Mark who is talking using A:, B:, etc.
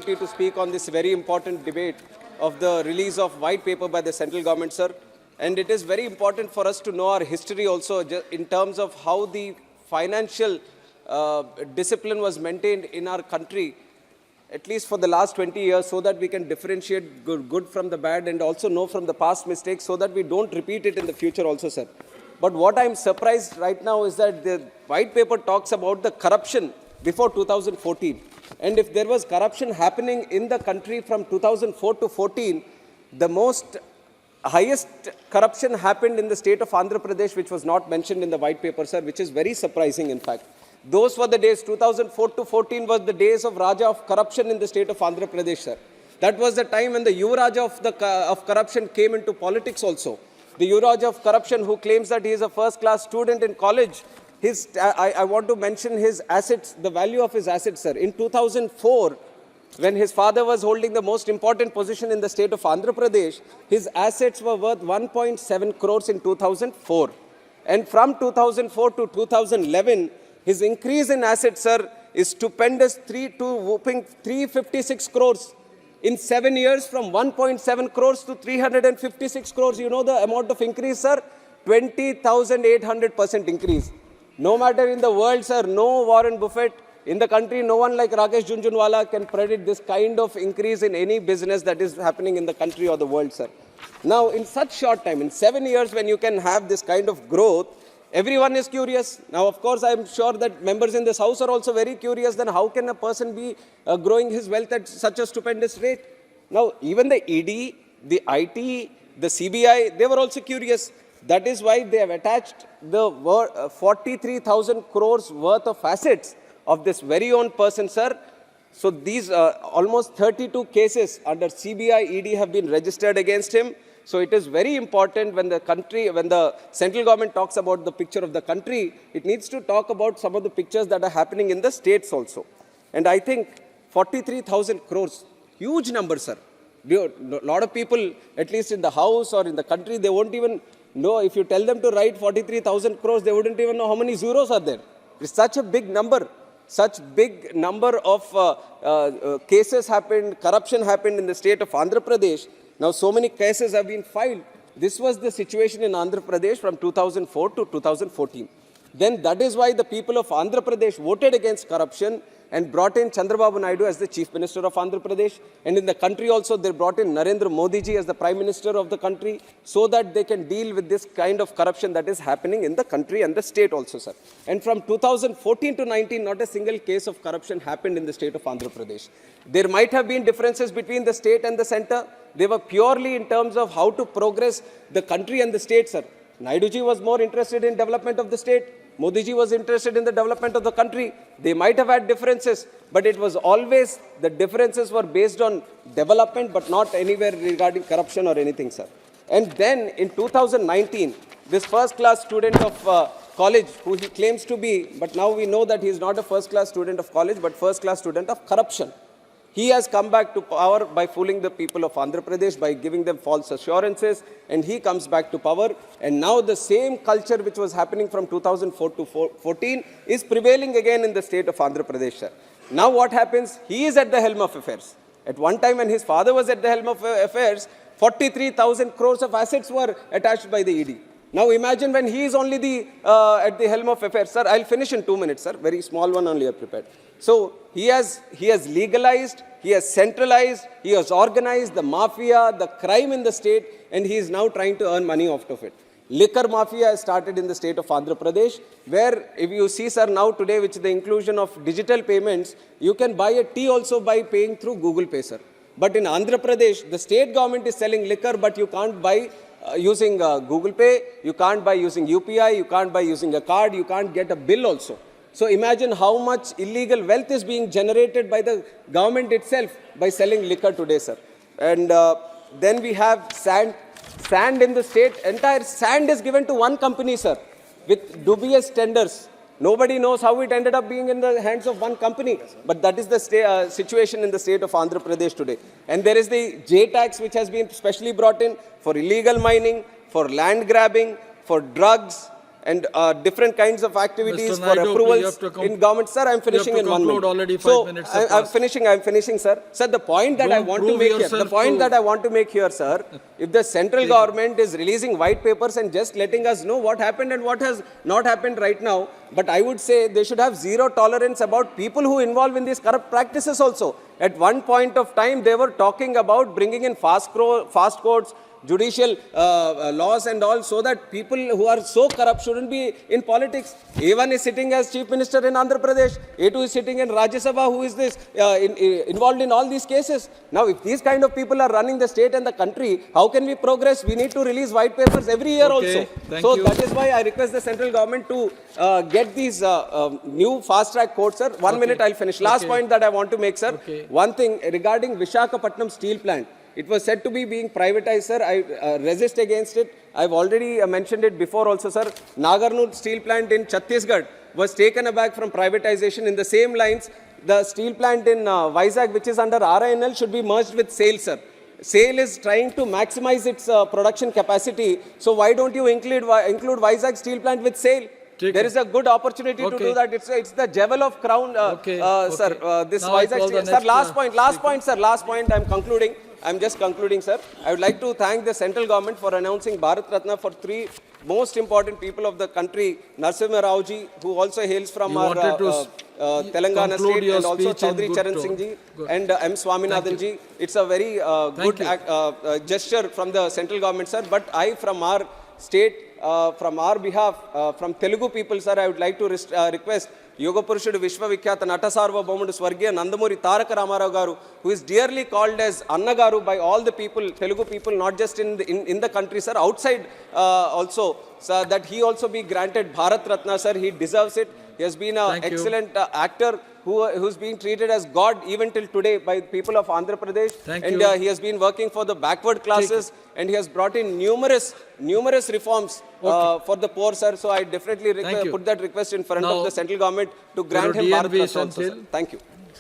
A: opportunity to speak on this very important debate of the release of white paper by the central government, sir. And it is very important for us to know our history also in terms of how the financial discipline was maintained in our country, at least for the last 20 years, so that we can differentiate good from the bad and also know from the past mistakes so that we don't repeat it in the future also, sir. But what I'm surprised right now is that the white paper talks about the corruption before 2014. And if there was corruption happening in the country from 2004 to 14, the highest corruption happened in the state of Andhra Pradesh, which was not mentioned in the white paper, sir, which is very surprising, in fact. Those were the days, 2004 to 14 was the days of Raja of corruption in the state of Andhra Pradesh, sir. That was the time when the Yuvaraja of corruption came into politics also. The Yuvaraja of corruption, who claims that he is a first-class student in college, I want to mention his assets, the value of his assets, sir. In 2004, when his father was holding the most important position in the state of Andhra Pradesh, his assets were worth 1.7 crores in 2004. And from 2004 to 2011, his increase in assets, sir, is stupendous, whooping 356 crores. In 7 years, from 1.7 crores to 356 crores, you know the amount of increase, sir? 20,800% increase. No matter in the world, sir, no Warren Buffett, in the country, no one like Rakesh Jhunjhunwala can predict this kind of increase in any business that is happening in the country or the world, sir. Now, in such short time, in 7 years, when you can have this kind of growth, everyone is curious. Now, of course, I'm sure that members in this house are also very curious. Then how can a person be growing his wealth at such a stupendous rate? Now, even the ED, the IT, the CBI, they were also curious. That is why they have attached the 43,000 crores worth of assets of this very own person, sir. So these almost 32 cases under CBI, ED have been registered against him. So it is very important when the central government talks about the picture of the country, it needs to talk about some of the pictures that are happening in the states also. And I think 43,000 crores, huge number, sir. A lot of people, at least in the house or in the country, they won't even know. If you tell them to write 43,000 crores, they wouldn't even know how many zeros are there. It's such a big number. Such big number of cases happened, corruption happened in the state of Andhra Pradesh. Now, so many cases have been filed. This was the situation in Andhra Pradesh from 2004 to 2014. Then that is why the people of Andhra Pradesh voted against corruption and brought in Chandrababu Naidu as the Chief Minister of Andhra Pradesh. And in the country also, they brought in Narendra Modi ji as the Prime Minister of the country so that they can deal with this kind of corruption that is happening in the country and the state also, sir. And from 2014 to 19, not a single case of corruption happened in the state of Andhra Pradesh. There might have been differences between the state and the center. They were purely in terms of how to progress the country and the state, sir. Naidu ji was more interested in development of the state. Modi ji was interested in the development of the country. They might have had differences, but it was always, the differences were based on development, but not anywhere regarding corruption or anything, sir. And then in 2019, this first-class student of college, who he claims to be, but now we know that he is not a first-class student of college, but first-class student of corruption. He has come back to power by fooling the people of Andhra Pradesh, by giving them false assurances, and he comes back to power. And now the same culture which was happening from 2004 to 14 is prevailing again in the state of Andhra Pradesh, sir. Now what happens? He is at the helm of affairs. At one time when his father was at the helm of affairs, 43,000 crores of assets were attached by the ED. Now imagine when he is only at the helm of affairs. Sir, I'll finish in 2 minutes, sir. Very small one only I prepared. So he has legalized, he has centralized, he has organized the mafia, the crime in the state, and he is now trying to earn money out of it. Liquor mafia has started in the state of Andhra Pradesh, where if you see, sir, now today, with the inclusion of digital payments, you can buy a tea also by paying through Google Pay, sir. But in Andhra Pradesh, the state government is selling liquor, but you can't buy using Google Pay, you can't buy using UPI, you can't buy using a card, you can't get a bill also. So imagine how much illegal wealth is being generated by the government itself by selling liquor today, sir. And then we have sand in the state. Entire sand is given to one company, sir, with dubious tenders. Nobody knows how it ended up being in the hands of one company. But that is the situation in the state of Andhra Pradesh today. And there is the J tax, which has been specially brought in for illegal mining, for land grabbing, for drugs, and different kinds of activities
B: Mr.
A: for
B: Naidu,
A: approvals
B: you have to
A: in government. Sir, I'm finishing in 1 minute.
B: Already 5
A: So
B: minutes
A: I'm finishing, sir. Sir, the point that I
B: Don't
A: want to
B: prove
A: make here,
B: yourself
A: the point
B: to-
A: that I want to make here, sir, if the central government is releasing white papers and just letting us know what happened and what has not happened right now, but I would say they should have zero tolerance about people who involve in these corrupt practices also. At one point of time, they were talking about bringing in fast courts, judicial laws and all, so that people who are so corrupt shouldn't be in politics. A1 is sitting as Chief Minister in Andhra Pradesh. A2 is sitting in Rajya Sabha. Who is this involved in all these cases? Now, if these kind of people are running the state and the country, how can we progress? We need to release white papers every year also. So that is why I request the central government to get these new fast-track courts, sir. 1 minute, I'll finish. Last point that I want to make, sir. One thing regarding Visakhapatnam steel plant. It was said to be being privatized, sir. I resist against it. I've already mentioned it before also, sir. Nagarnool steel plant in Chhattisgarh was taken aback from privatization. In the same lines, the steel plant in Vizag, which is under RINL, should be merged with SAIL, sir. SAIL is trying to maximize its production capacity. So why don't you include Vizag steel plant with SAIL? There is a good opportunity to do that. It's the jewel of crown, sir. This
B: Now
A: Vizag steel. Sir, last point, sir. Last point. I'm just concluding, sir. I would like to thank the central government for announcing Bharat Ratna for 3 most important people of the country. Narasimha Rao ji, who also hails from our Telangana state, and also Chaudhary Charan Singh ji and M. Swaminathan ji. It's a very good gesture from the central government, sir. But I, from our state, from our behalf, from Telugu people, sir, I would like to request Yoga Purushudu Vishwavikyata Natasarvabhaumudu Swargiya Nandamuri Taraka Ramarao garu, who is dearly called as Anna garu by all the people, Telugu people, not just in the country, sir, outside also, sir, that he also be granted Bharat Ratna, sir. He deserves it. He has been an excellent actor who's being treated as God even till today by people of Andhra Pradesh. He has been working for the backward classes, and he has brought in numerous reforms for the poor, sir. So I definitely put that request in front of the central government to grant him Bharat Ratna also, sir. Thank you.